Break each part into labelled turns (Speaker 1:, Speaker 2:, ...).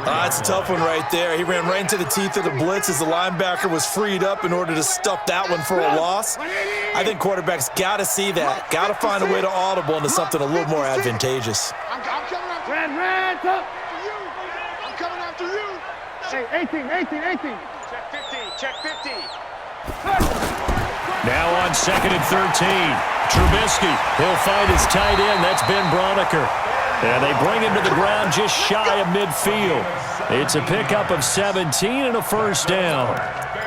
Speaker 1: That's a tough one right there. He ran right into the teeth of the blitz as the linebacker was freed up in order to stuff that one for a loss. I think quarterbacks got to see that. Got to find a way to audible into something a little more advantageous.
Speaker 2: I'm coming after you. I'm coming after you.
Speaker 3: Hey, 18.
Speaker 2: Check 50.
Speaker 4: Now on 2nd and 13. Trubisky, he'll find his tight end. That's Ben Braunecker. And they bring him to the ground just shy of midfield. It's a pickup of 17 and a first down.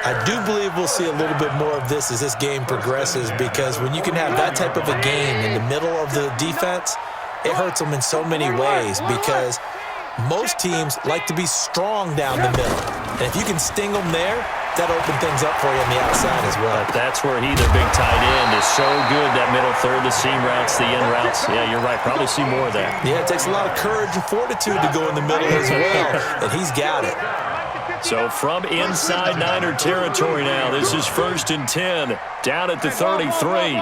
Speaker 1: I do believe we'll see a little bit more of this as this game progresses, because when you can have that type of a game in the middle of the defense, it hurts them in so many ways, because most teams like to be strong down the middle. And if you can sting them there, that opens things up for you on the outside as well.
Speaker 4: But that's where their big tight end, is so good, that middle third, the seam routes, the in routes. Yeah, you're right. Probably see more of that.
Speaker 1: Yeah, it takes a lot of courage and fortitude to go in the middle as well, and he's got it.
Speaker 4: So from inside Niner territory now, this is 1st and 10, down at the 33.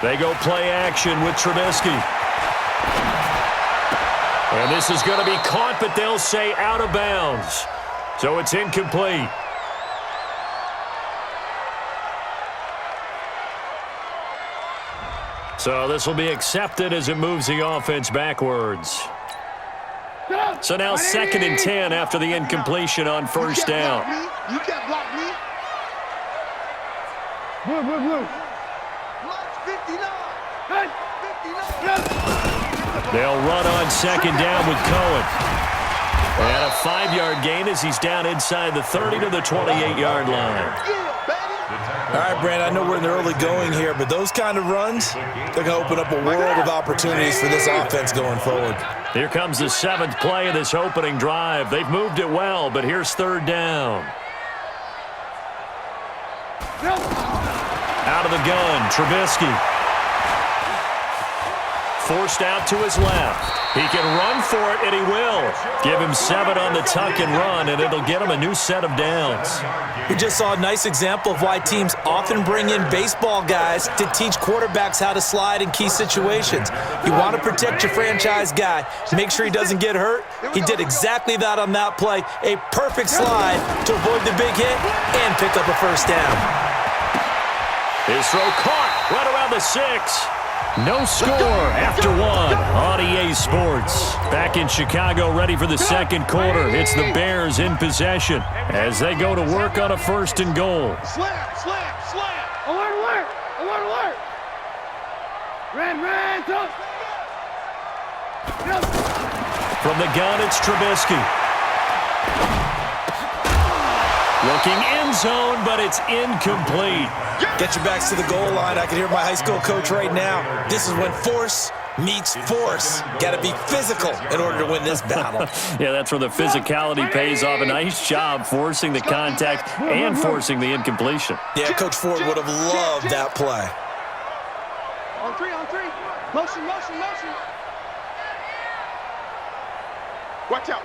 Speaker 4: They go play action with Trubisky. And this is going to be caught, but they'll say out of bounds. So it's incomplete. So this will be accepted as it moves the offense backwards. So now 2nd and 10 after the incompletion on first down.
Speaker 2: You can't block me.
Speaker 3: Blue.
Speaker 2: 59.
Speaker 4: They'll run on 2nd down with Cohen. And a 5-yard gain as he's down inside the 30 to the 28-yard line.
Speaker 1: All right, Brandon, I know we're in the early going here, but those kind of runs, they're going to open up a world of opportunities for this offense going forward.
Speaker 4: Here comes the 7th play of this opening drive. They've moved it well, but here's 3rd down. Out of the gun, Trubisky. Forced out to his left. He can run for it, and he will. Give him 7 on the tuck and run, and it'll get him a new set of downs.
Speaker 1: We just saw a nice example of why teams often bring in baseball guys to teach quarterbacks how to slide in key situations. You want to protect your franchise guy. Make sure he doesn't get hurt. He did exactly that on that play. A perfect slide to avoid the big hit and pick up a first down.
Speaker 4: His throw caught right around the 6. No score after 1 on EA Sports. Back in Chicago, ready for the 2nd quarter. It's the Bears in possession as they go to work on a 1st and goal.
Speaker 2: Slam.
Speaker 3: Alert. Red, up.
Speaker 4: From the gun, it's Trubisky. Looking end zone, but it's incomplete.
Speaker 1: Get your backs to the goal line. I can hear my high school coach right now. This is when force meets force. Got to be physical in order to win this battle.
Speaker 4: Yeah, that's where the physicality pays off. A nice job forcing the contact and forcing the incompletion.
Speaker 1: Yeah, Coach Ford would have loved that play.
Speaker 2: On three. Motion. Watch out.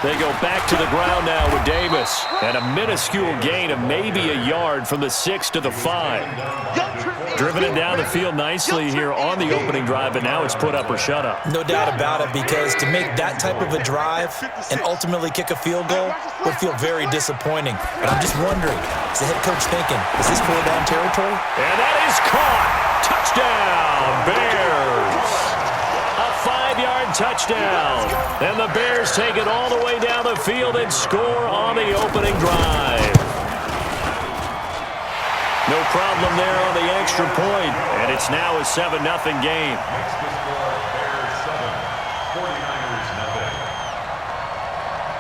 Speaker 4: They go back to the ground now with Davis. And a minuscule gain of maybe a yard from the 6 to the 5. Driven it down the field nicely here on the opening drive, but now it's put up or shut up.
Speaker 1: No doubt about it, because to make that type of a drive and ultimately kick a field goal would feel very disappointing. But I'm just wondering, is the head coach thinking, is this 4-down territory?
Speaker 4: And that is caught. Touchdown, Bears. A 5-yard touchdown. And the Bears take it all the way down the field and score on the opening drive. No problem there on the extra point, and it's now a 7-0 game.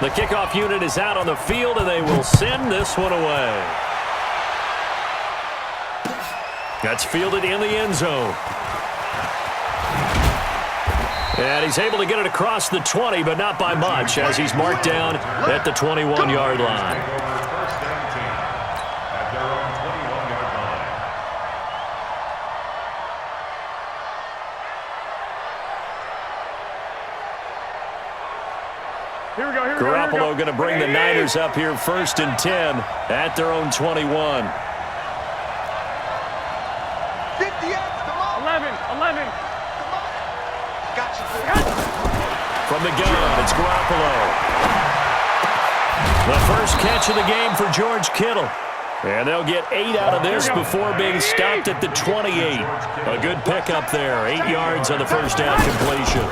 Speaker 4: The kickoff unit is out on the field, and they will send this one away. That's fielded in the end zone. And he's able to get it across the 20, but not by much, as he's marked down at the 21-yard line.
Speaker 3: Here we go.
Speaker 4: Garoppolo going to bring the Niners up here 1st and 10 at their own 21.
Speaker 2: 50 yards, come on.
Speaker 3: 11.
Speaker 2: Come on. Got you.
Speaker 4: From the gun, it's Garoppolo. The first catch of the game for George Kittle. And they'll get 8 out of this before being stopped at the 28. A good pickup there. 8 yards on the first down completion.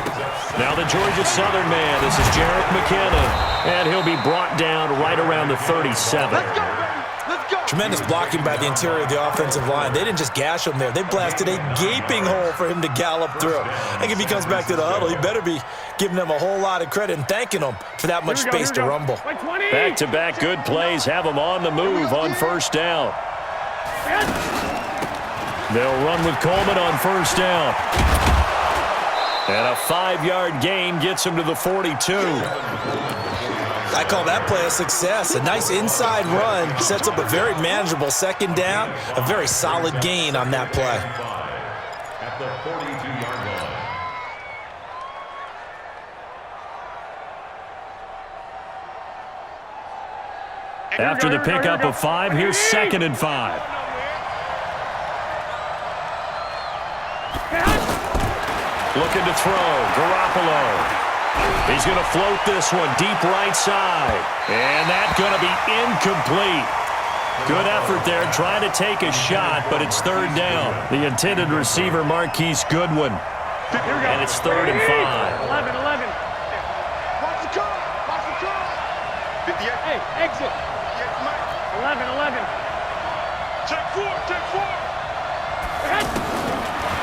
Speaker 4: Now the Georgia Southern man. This is Jerick McKinnon. And he'll be brought down right around the 37.
Speaker 2: Let's go, baby. Let's go.
Speaker 1: Tremendous blocking by the interior of the offensive line. They didn't just gash him there. They blasted a gaping hole for him to gallop through. I think if he comes back to the huddle, he better be giving them a whole lot of credit and thanking them for that much space to rumble.
Speaker 4: Back-to-back good plays have them on the move on first down. They'll run with Coleman on first down. And a 5-yard gain gets him to the 42.
Speaker 1: I call that play a success. A nice inside run sets up a very manageable second down. A very solid gain on that play.
Speaker 5: At the 42-yard line.
Speaker 4: After the pickup of 5, here's 2nd and 5. Looking to throw, Garoppolo. He's going to float this one deep right side. And that's going to be incomplete. Good effort there, trying to take a shot, but it's 3rd down. The intended receiver, Marquise Goodwin. And it's 3rd and 5.
Speaker 3: 11.
Speaker 2: Watch the car. Watch the car. 58.
Speaker 3: Hey, exit. 11.
Speaker 2: Check 4.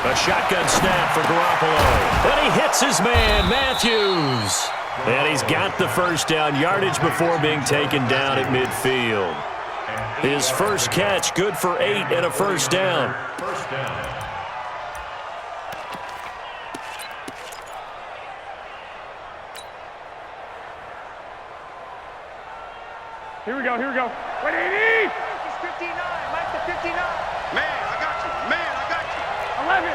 Speaker 4: A shotgun snap for Garoppolo. And he hits his man, Matthews. And he's got the first down yardage before being taken down at midfield. His first catch, good for 8 and a first down.
Speaker 3: Here we go. 180.
Speaker 2: It's 59. Mike the 59. Man, I got you.
Speaker 3: 11.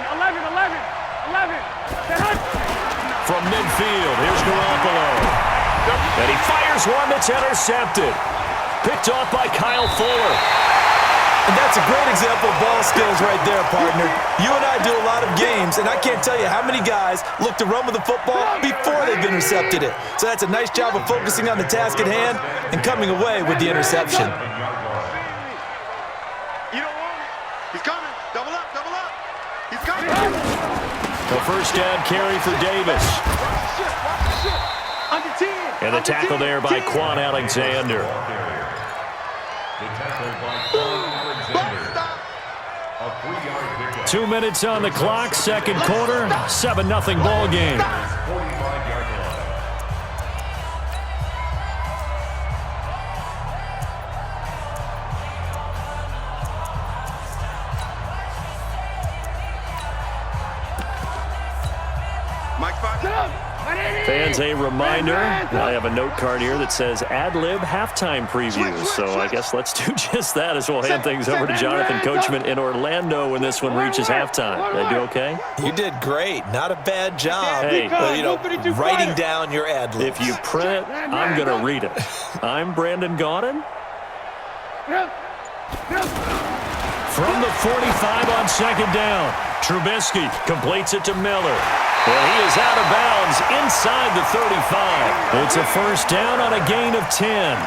Speaker 4: From midfield, here's Garoppolo. And he fires one that's intercepted. Picked off by Kyle Fuller.
Speaker 1: And that's a great example of ball skills right there, partner. You and I do a lot of games, and I can't tell you how many guys look to run with the football before they've intercepted it. So that's a nice job of focusing on the task at hand and coming away with the interception.
Speaker 2: You don't want it. He's coming. Double up. He's coming.
Speaker 4: A first down carry for Davis.
Speaker 2: Watch the shit. Under 10.
Speaker 4: And the tackle there by Quan Alexander.
Speaker 5: The tackle by Quan Alexander. A 3-yard pickup.
Speaker 4: 2 minutes on the clock, second quarter, 7-0 ball game.
Speaker 5: 45-yard line.
Speaker 2: Mike 5.
Speaker 4: Fans, a reminder, I have a note card here that says ad-lib halftime preview. So I guess let's do just that as we'll hand things over to Jonathan Coachman in Orlando when this one reaches halftime. Did I do okay?
Speaker 1: You did great. Not a bad job.
Speaker 4: Hey.
Speaker 1: Writing down your ad-libs.
Speaker 4: If you print it, I'm going to read it. I'm Brandon Gaudin. From the 45 on second down, Trubisky completes it to Miller. Well, he is out of bounds inside the 35. It's a first down on a gain of 10.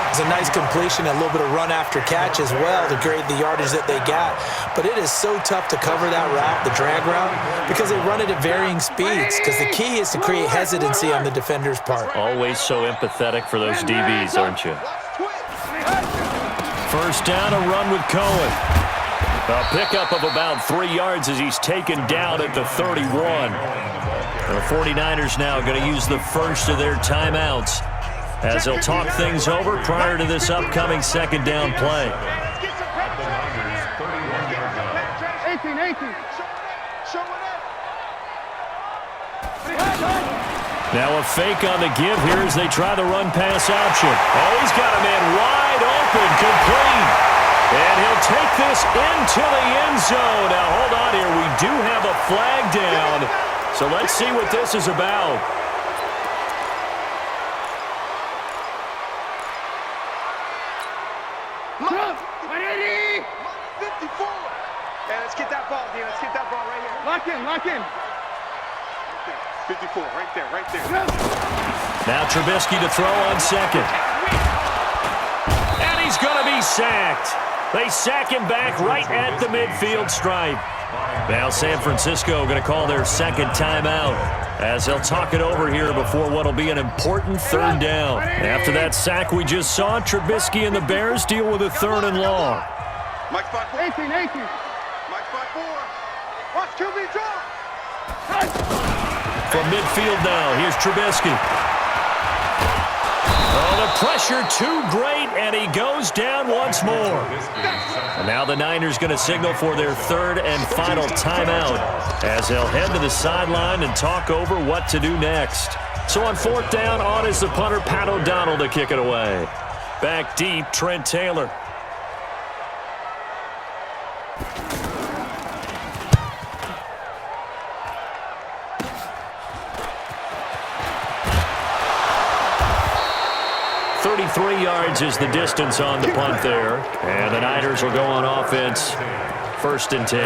Speaker 1: It's a nice completion, a little bit of run after catch as well to create the yardage that they got. But it is so tough to cover that route, the drag route, because they run it at varying speeds. Because the key is to create hesitancy on the defender's part.
Speaker 4: Always so empathetic for those DBs, aren't you? First down, a run with Cohen. A pickup of about 3 yards as he's taken down at the 31. The 49ers now going to use the first of their timeouts as they'll talk things over prior to this upcoming second down play.
Speaker 3: 18.
Speaker 4: Now a fake on the give here as they try the run-pass option. Oh, he's got a man wide open, complete. And he'll take this into the end zone. Now, hold on here. We do have a flag down. So let's see what this is about.
Speaker 3: 180.
Speaker 2: 54.
Speaker 3: Hey, let's get that ball, D. Let's get that ball right here. Lock in, lock in.
Speaker 2: 54, right there, right there.
Speaker 4: Now Trubisky to throw on second. And he's going to be sacked. They sack him back right at the midfield stripe. Now San Francisco going to call their second timeout as they'll talk it over here before what will be an important third down. After that sack we just saw, Trubisky and the Bears deal with a third and long.
Speaker 2: Mike spot 4.
Speaker 3: 18.
Speaker 2: Mike spot 4. Watch QB draw.
Speaker 4: From midfield now, here's Trubisky. Oh, the pressure too great, and he goes down once more. And now the Niners going to signal for their third and final timeout as they'll head to the sideline and talk over what to do next. So on fourth down, on is the punter, Pat O'Donnell, to kick it away. Back deep, Trent Taylor. .33 yards is the distance on the punt there. And the Niners will go on offense, 1st and 10.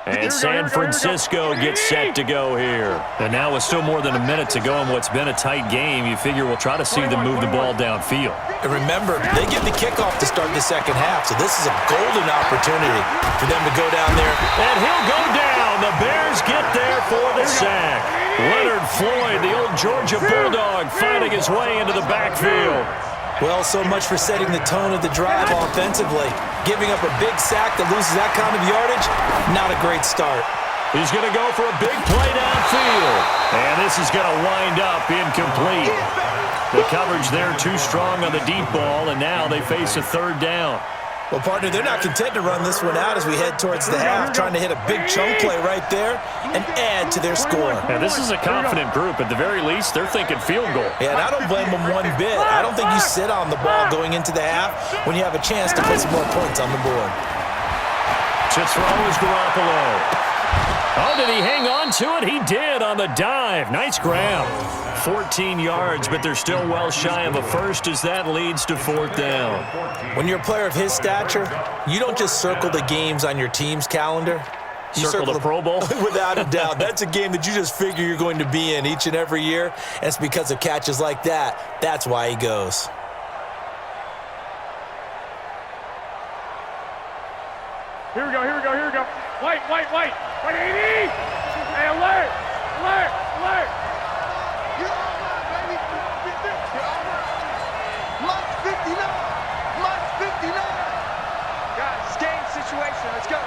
Speaker 4: And San Francisco gets set to go here. And now with still more than a minute to go in what's been a tight game, you figure we'll try to see them move the ball downfield.
Speaker 1: And remember, they get the kickoff to start the second half, so this is a golden opportunity for them to go down there.
Speaker 4: And he'll go down. The Bears get there for the sack. Leonard Floyd, the old Georgia Bulldog, finding his way into the backfield.
Speaker 1: Well, so much for setting the tone of the drive offensively. Giving up a big sack that loses that kind of yardage, not a great start.
Speaker 4: He's going to go for a big play downfield. And this is going to wind up incomplete. The coverage there too strong on the deep ball, and now they face a third down.
Speaker 1: Well, partner, they're not content to run this one out as we head towards the half, trying to hit a big chunk play right there and add to their score.
Speaker 4: Yeah, this is a confident group. At the very least, they're thinking field goal.
Speaker 1: Yeah, and I don't blame them one bit. I don't think you sit on the ball going into the half when you have a chance to put some more points on the board.
Speaker 4: To throw is Garoppolo. Oh, did he hang on to it? He did on the dive. Nice grab. 14 yards, but they're still well shy of a first as that leads to fourth down.
Speaker 1: When you're a player of his stature, you don't just circle the games on your team's calendar. You
Speaker 4: circle the Pro Bowl?
Speaker 1: Without a doubt. That's a game that you just figure you're going to be in each and every year, and it's because of catches like that. That's why he goes.
Speaker 3: Here we go. White. 180. Hey, alert.
Speaker 2: You're all right, baby. You're all right. Mike 59.
Speaker 3: Guys, it's game situation. Let's go.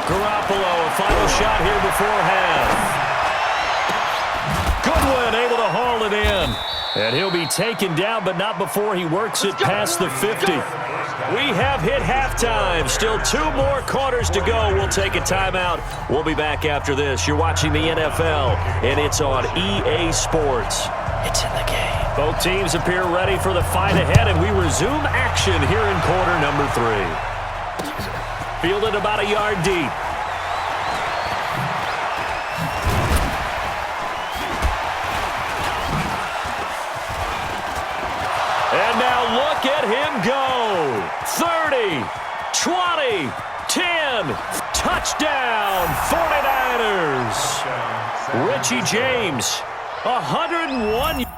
Speaker 4: Garoppolo, a final shot here before half. Goodwin able to haul it in. And he'll be taken down, but not before he works it past the 50. We have hit halftime. Still 2 more quarters to go. We'll take a timeout. We'll be back after this. You're watching the NFL, and it's on EA Sports. It's in the game. Both teams appear ready for the fight ahead, and we resume action here in quarter number 3. Fielded about a yard deep. And now look at him go. 30, 20, 10. Touchdown, 49ers. Richie James, 101.